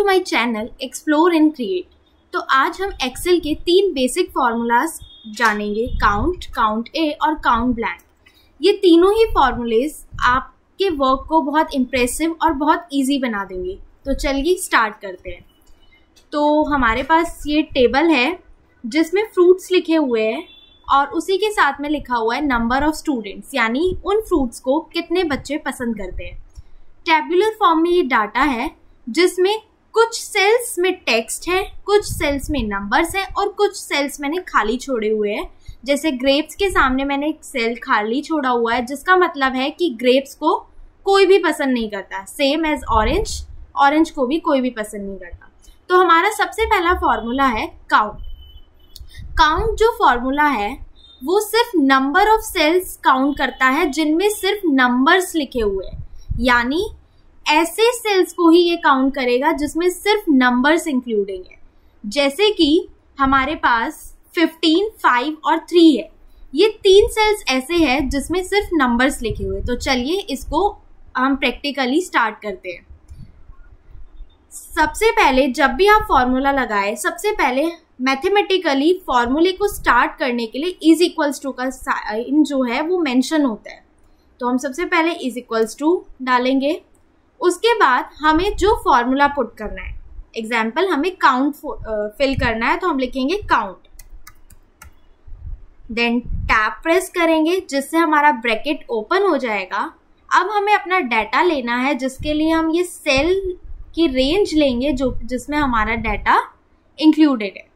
To my channel explore and create. तो आज हम एक्सेल के 3 बेसिक फार्मूलाज जानेंगे, काउंट, काउंट ए और काउंट ब्लैंक। ये तीनों ही फार्मूलेज आपके वर्क को बहुत इम्प्रेसिव और बहुत इजी बना देंगे। तो चलिए स्टार्ट करते हैं। तो हमारे पास ये टेबल है जिसमें फ्रूट्स लिखे हुए हैं और उसी के साथ में लिखा हुआ है नंबर ऑफ स्टूडेंट्स, यानी उन फ्रूट्स को कितने बच्चे पसंद करते हैं। टेबुलर फॉर्म में ये डाटा है जिसमें कुछ सेल्स में टेक्स्ट है, कुछ सेल्स में नंबर्स हैं और कुछ सेल्स मैंने खाली छोड़े हुए हैं। जैसे ग्रेप्स के सामने मैंने एक सेल खाली छोड़ा हुआ है जिसका मतलब है कि ग्रेप्स को कोई भी पसंद नहीं करता। सेम एज ऑरेंज, ऑरेंज को भी कोई भी पसंद नहीं करता। तो हमारा सबसे पहला फॉर्मूला है काउंट। काउंट जो फॉर्मूला है वो सिर्फ नंबर ऑफ सेल्स काउंट करता है जिनमें सिर्फ नंबर्स लिखे हुए हैं, यानी ऐसे सेल्स को ही ये काउंट करेगा जिसमें सिर्फ नंबर्स इंक्लूडिंग है। जैसे कि हमारे पास 15, 5 और 3 है। ये 3 सेल्स ऐसे हैं जिसमें सिर्फ नंबर्स लिखे हुए। तो चलिए इसको हम प्रैक्टिकली स्टार्ट करते हैं। सबसे पहले जब भी आप फॉर्मूला लगाए, सबसे पहले मैथमेटिकली फॉर्मूले को स्टार्ट करने के लिए इज इक्वल्स टू का साइन जो है वो मेंशन होता है। तो हम सबसे पहले इज इक्वल्स टू डालेंगे। उसके बाद हमें जो फॉर्मूला पुट करना है, एग्जाम्पल हमें काउंट फिल करना है, तो हम लिखेंगे काउंट, देन टैब प्रेस करेंगे जिससे हमारा ब्रैकेट ओपन हो जाएगा। अब हमें अपना डाटा लेना है जिसके लिए हम ये सेल की रेंज लेंगे जो जिसमें हमारा डाटा इंक्लूडेड है।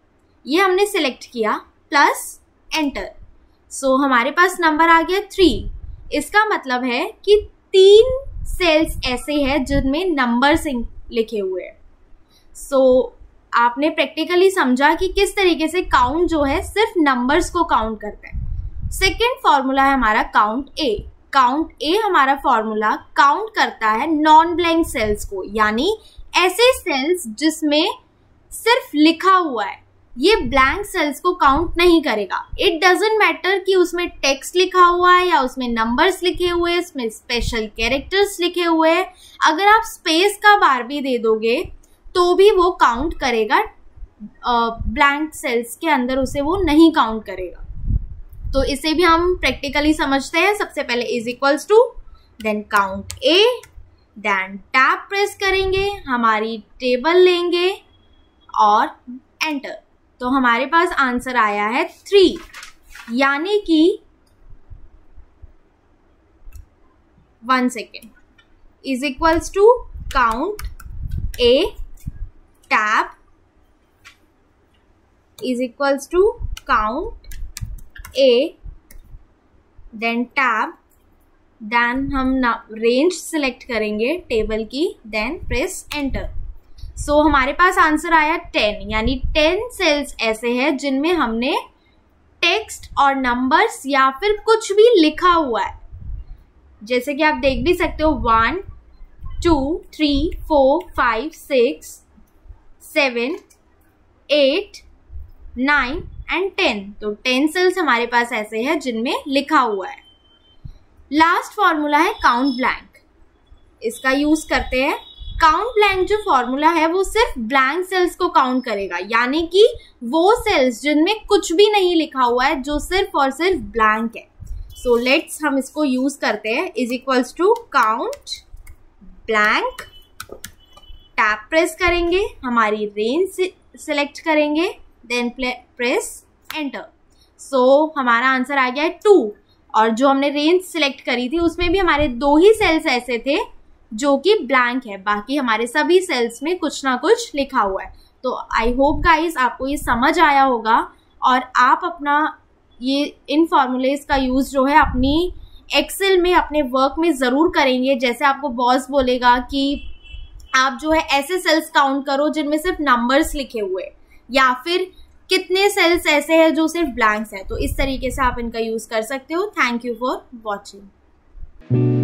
ये हमने सिलेक्ट किया, प्लस एंटर। सो हमारे पास नंबर आ गया 3। इसका मतलब है कि 3 सेल्स ऐसे हैं जिनमें नंबर्स लिखे हुए हैं। सो आपने प्रैक्टिकली समझा कि किस तरीके से काउंट जो है सिर्फ नंबर्स को काउंट करता है। सेकेंड फॉर्मूला है हमारा काउंट ए। काउंट ए हमारा फॉर्मूला काउंट करता है नॉन ब्लैंक सेल्स को, यानी ऐसे सेल्स जिसमें सिर्फ लिखा हुआ है। ये ब्लैंक सेल्स को काउंट नहीं करेगा। इट डजंट मैटर कि उसमें टेक्स्ट लिखा हुआ है या उसमें नंबर्स लिखे हुए हैं, उसमें स्पेशल कैरेक्टर्स लिखे हुए हैं। अगर आप स्पेस का बार भी दे दोगे तो भी वो काउंट करेगा, ब्लैंक सेल्स के अंदर उसे वो नहीं काउंट करेगा। तो इसे भी हम प्रैक्टिकली समझते हैं। सबसे पहले is equals to, then count A, then tab press करेंगे, हमारी टेबल लेंगे और एंटर। तो हमारे पास आंसर आया है 3, यानी कि 1 second, is equals to count A, tab is equals to count A, then tab, then हम रेंज सिलेक्ट करेंगे टेबल की, देन प्रेस एंटर। सो हमारे पास आंसर आया 10, यानी 10 सेल्स ऐसे हैं जिनमें हमने टेक्स्ट और नंबर्स या फिर कुछ भी लिखा हुआ है। जैसे कि आप देख भी सकते हो 1, 2, 3, 4, 5, 6, 7, 8, 9 एंड 10। तो 10 सेल्स हमारे पास ऐसे हैं जिनमें लिखा हुआ है। लास्ट फॉर्मूला है काउंट ब्लैंक। इसका यूज करते हैं। काउंट ब्लैंक जो फॉर्मूला है वो सिर्फ ब्लैंक सेल्स को काउंट करेगा, यानी कि वो सेल्स जिनमें कुछ भी नहीं लिखा हुआ है, जो सिर्फ और सिर्फ ब्लैंक है। सो लेट्स हम इसको यूज करते हैं। Is equals to count blank, tab press करेंगे, हमारी रेंज सिलेक्ट करेंगे, देन प्रेस एंटर। सो हमारा आंसर आ गया है 2। और जो हमने रेंज सिलेक्ट करी थी उसमें भी हमारे 2 ही सेल्स ऐसे थे जो कि ब्लैंक है, बाकी हमारे सभी सेल्स में कुछ ना कुछ लिखा हुआ है। तो आई होप गाइस आपको ये समझ आया होगा और आप अपना ये इन फॉर्मूलेज का यूज जो है अपनी एक्सेल में, अपने वर्क में ज़रूर करेंगे। जैसे आपको बॉस बोलेगा कि आप जो है ऐसे सेल्स काउंट करो जिनमें सिर्फ नंबर्स लिखे हुए, या फिर कितने सेल्स ऐसे हैं जो सिर्फ ब्लैंक्स है। तो इस तरीके से आप इनका यूज कर सकते हो। Thank you for watching.